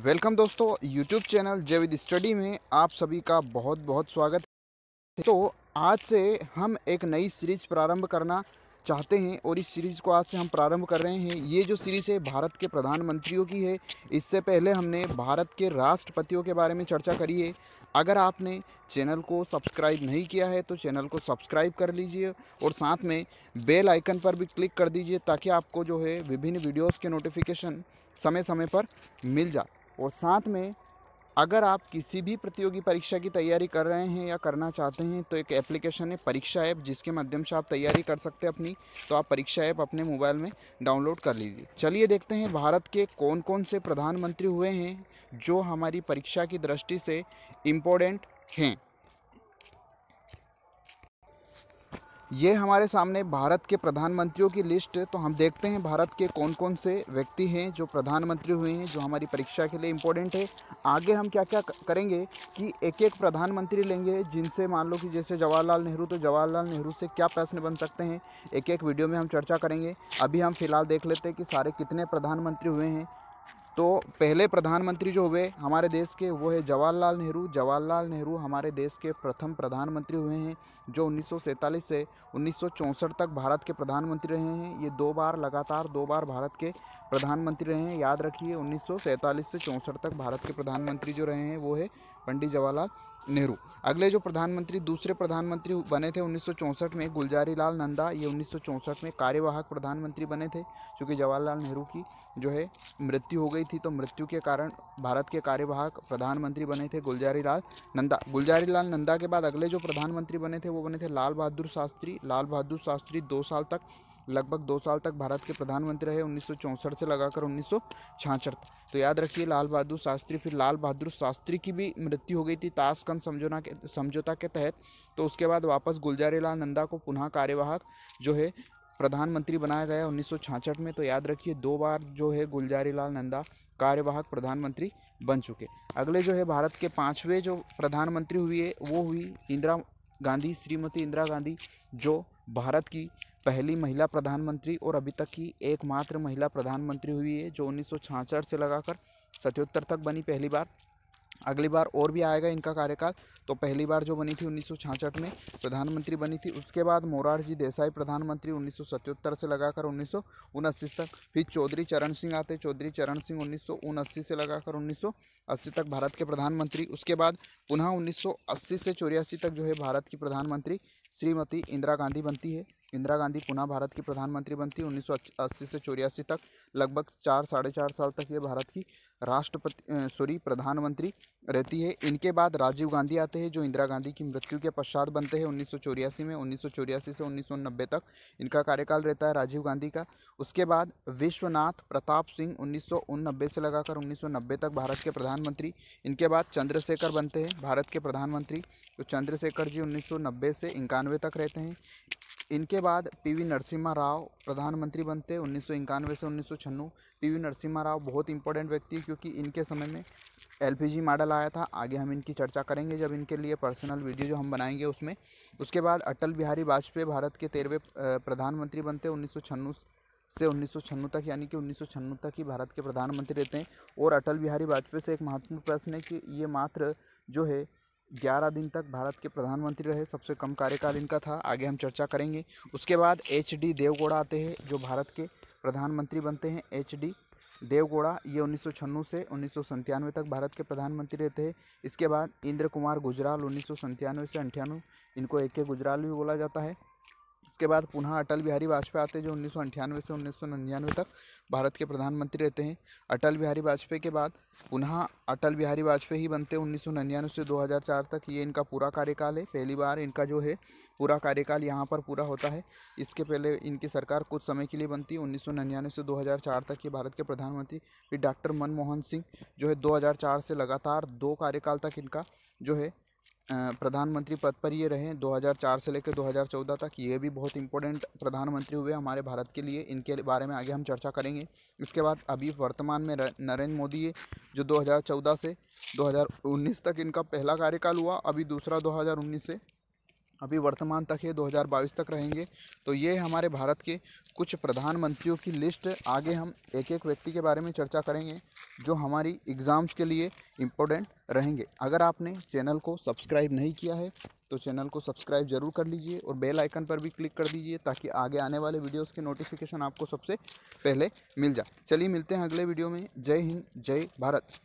Welcome दोस्तों, YouTube channel जय with study में आप सभी का बहुत बहुत स्वागत है। तो आज से हम एक नई सीरीज प्रारंभ करना चाहते हैं और इस सीरीज़ को आज से हम प्रारंभ कर रहे हैं। ये जो सीरीज़ है भारत के प्रधानमंत्रियों की है। इससे पहले हमने भारत के राष्ट्रपतियों के बारे में चर्चा करी है। अगर आपने चैनल को सब्सक्राइब नहीं किया है तो चैनल को सब्सक्राइब कर लीजिए और साथ में बेल आइकन पर भी क्लिक कर दीजिए ताकि आपको जो है विभिन्न वीडियोज़ के नोटिफिकेशन समय समय पर मिल जाए। और साथ में अगर आप किसी भी प्रतियोगी परीक्षा की तैयारी कर रहे हैं या करना चाहते हैं तो एक एप्लीकेशन है परीक्षा ऐप, जिसके माध्यम से आप तैयारी कर सकते हैं अपनी। तो आप परीक्षा ऐप अपने मोबाइल में डाउनलोड कर लीजिए। चलिए देखते हैं भारत के कौन कौन से प्रधानमंत्री हुए हैं जो हमारी परीक्षा की दृष्टि से इम्पोर्टेंट हैं। ये हमारे सामने भारत के प्रधानमंत्रियों की लिस्ट। तो हम देखते हैं भारत के कौन कौन से व्यक्ति हैं जो प्रधानमंत्री हुए हैं जो हमारी परीक्षा के लिए इम्पोर्टेंट है। आगे हम क्या क्या करेंगे कि एक एक प्रधानमंत्री लेंगे जिनसे मान लो कि जैसे जवाहरलाल नेहरू, तो जवाहरलाल नेहरू से क्या प्रश्न बन सकते हैं एक एक वीडियो में हम चर्चा करेंगे। अभी हम फिलहाल देख लेते हैं कि सारे कितने प्रधानमंत्री हुए हैं। तो पहले प्रधानमंत्री जो हुए हमारे देश के वो है जवाहरलाल नेहरू। जवाहरलाल नेहरू हमारे देश के प्रथम प्रधानमंत्री हुए हैं जो 1947 से 1964 तक भारत के प्रधानमंत्री रहे हैं। ये लगातार दो बार भारत के प्रधानमंत्री रहे हैं। याद रखिए 1947 से 64 तक भारत के प्रधानमंत्री जो रहे हैं वो है पंडित जवाहरलाल नेहरू। अगले जो प्रधानमंत्री दूसरे प्रधानमंत्री बने थे 1964 में गुलजारी लाल नंदा। ये 1964 में कार्यवाहक प्रधानमंत्री बने थे क्योंकि जवाहरलाल नेहरू की जो है मृत्यु हो गई थी, तो मृत्यु के कारण भारत के कार्यवाहक प्रधानमंत्री बने थे गुलजारी लाल नंदा। गुलजारी लाल नंदा के बाद अगले जो प्रधानमंत्री बने थे वो बने थे लाल बहादुर शास्त्री। लाल बहादुर शास्त्री लगभग 2 साल तक भारत के प्रधानमंत्री रहे, 1964 से लगाकर 1966। तो याद रखिए लाल बहादुर शास्त्री। फिर लाल बहादुर शास्त्री की भी मृत्यु हो गई थी ताशकंद समझौता के तहत। तो उसके बाद वापस गुलजारी लाल नंदा को पुनः कार्यवाहक जो है प्रधानमंत्री बनाया गया 1966 में। तो याद रखिए 2 बार जो है गुलजारी लाल नंदा कार्यवाहक प्रधानमंत्री बन चुके। अगले जो है भारत के 5वें जो प्रधानमंत्री हुई है वो हुई इंदिरा गांधी, श्रीमती इंदिरा गांधी, जो भारत की पहली महिला प्रधानमंत्री और अभी तक की एकमात्र महिला प्रधानमंत्री हुई है, जो 1966 से लगाकर 77 तक बनी पहली बार। अगली बार और भी आएगा इनका कार्यकाल। तो पहली बार जो बनी थी 1966 में प्रधानमंत्री बनी थी। उसके बाद मोरारजी देसाई प्रधानमंत्री 1977 से लगाकर 1979 तक। फिर चौधरी चरण सिंह आते। चौधरी चरण सिंह 1979 से लगाकर 1980 तक भारत के प्रधानमंत्री। उसके बाद पुनः 1980 से 84 तक जो है भारत की प्रधानमंत्री श्रीमती इंदिरा गांधी बनती है। इंदिरा गांधी पुनः भारत की प्रधानमंत्री बनती है 1980 से 84 तक। लगभग 4 साढ़े 4 साल तक ये भारत की प्रधानमंत्री रहती है। इनके बाद राजीव गांधी आते हैं जो इंदिरा गांधी की मृत्यु के पश्चात बनते हैं 1984 में। 1984 से 1990 तक इनका कार्यकाल रहता है राजीव गांधी का। उसके बाद विश्वनाथ प्रताप सिंह 1989 से लगाकर 1990 तक भारत के प्रधानमंत्री। इनके बाद चंद्रशेखर बनते हैं भारत के प्रधानमंत्री। तो चंद्रशेखर जी 1990 से 91 तक रहते हैं। इनके बाद पीवी नरसिम्हा राव प्रधानमंत्री बनते हैं 1991 से 1996। पीवी नरसिम्हा राव बहुत इंपॉर्टेंट व्यक्ति है क्योंकि इनके समय में एलपीजी मॉडल आया था। आगे हम इनकी चर्चा करेंगे जब इनके लिए पर्सनल वीडियो जो हम बनाएंगे उसमें। उसके बाद अटल बिहारी वाजपेयी भारत के 13वें प्रधानमंत्री बनते हैं 1996 से 1996 तक, यानी कि 1996 तक ही भारत के प्रधानमंत्री रहते हैं। और अटल बिहारी वाजपेयी से एक महत्वपूर्ण प्रश्न है कि ये मात्र जो है 11 दिन तक भारत के प्रधानमंत्री रहे, सबसे कम कार्यकाल इनका था। आगे हम चर्चा करेंगे। उसके बाद HD देवगौड़ा आते हैं जो भारत के प्रधानमंत्री बनते हैं। HD देवगौड़ा ये 1996 से 1997 तक भारत के प्रधानमंत्री रहते हैं। इसके बाद इंद्र कुमार गुजराल 1997 से 98, इनको AK गुजराल भी बोला जाता है। इसके बाद पुनः अटल बिहारी वाजपेयी आते हैं जो 1998 से 1999 तक भारत के प्रधानमंत्री रहते हैं। अटल बिहारी वाजपेयी के बाद पुनः अटल बिहारी वाजपेयी ही बनते हैं 1999 से 2004 तक। ये इनका पूरा कार्यकाल है। पहली बार इनका जो है पूरा कार्यकाल यहाँ पर पूरा होता है। इसके पहले इनकी सरकार कुछ समय के लिए बनती है 1999 से 2004 तक ये भारत के प्रधानमंत्री। फिर डॉक्टर मनमोहन सिंह जो है 2004 से लगातार 2 कार्यकाल तक इनका जो है प्रधानमंत्री पद पर ये रहे 2004 से लेकर 2014 तक। ये भी बहुत इंपॉर्टेंट प्रधानमंत्री हुए हमारे भारत के लिए। इनके बारे में आगे हम चर्चा करेंगे। इसके बाद अभी वर्तमान में नरेंद्र मोदी है जो 2014 से 2019 तक इनका पहला कार्यकाल हुआ। अभी दूसरा 2019 से अभी वर्तमान तक है, 2022 तक रहेंगे। तो ये हमारे भारत के कुछ प्रधानमंत्रियों की लिस्ट। आगे हम एक एक व्यक्ति के बारे में चर्चा करेंगे जो हमारी एग्ज़ाम्स के लिए इम्पोर्टेंट रहेंगे। अगर आपने चैनल को सब्सक्राइब नहीं किया है तो चैनल को सब्सक्राइब ज़रूर कर लीजिए और बेल आइकन पर भी क्लिक कर दीजिए ताकि आगे आने वाले वीडियोस के नोटिफिकेशन आपको सबसे पहले मिल जाए। चलिए मिलते हैं अगले वीडियो में। जय हिंद, जय भारत।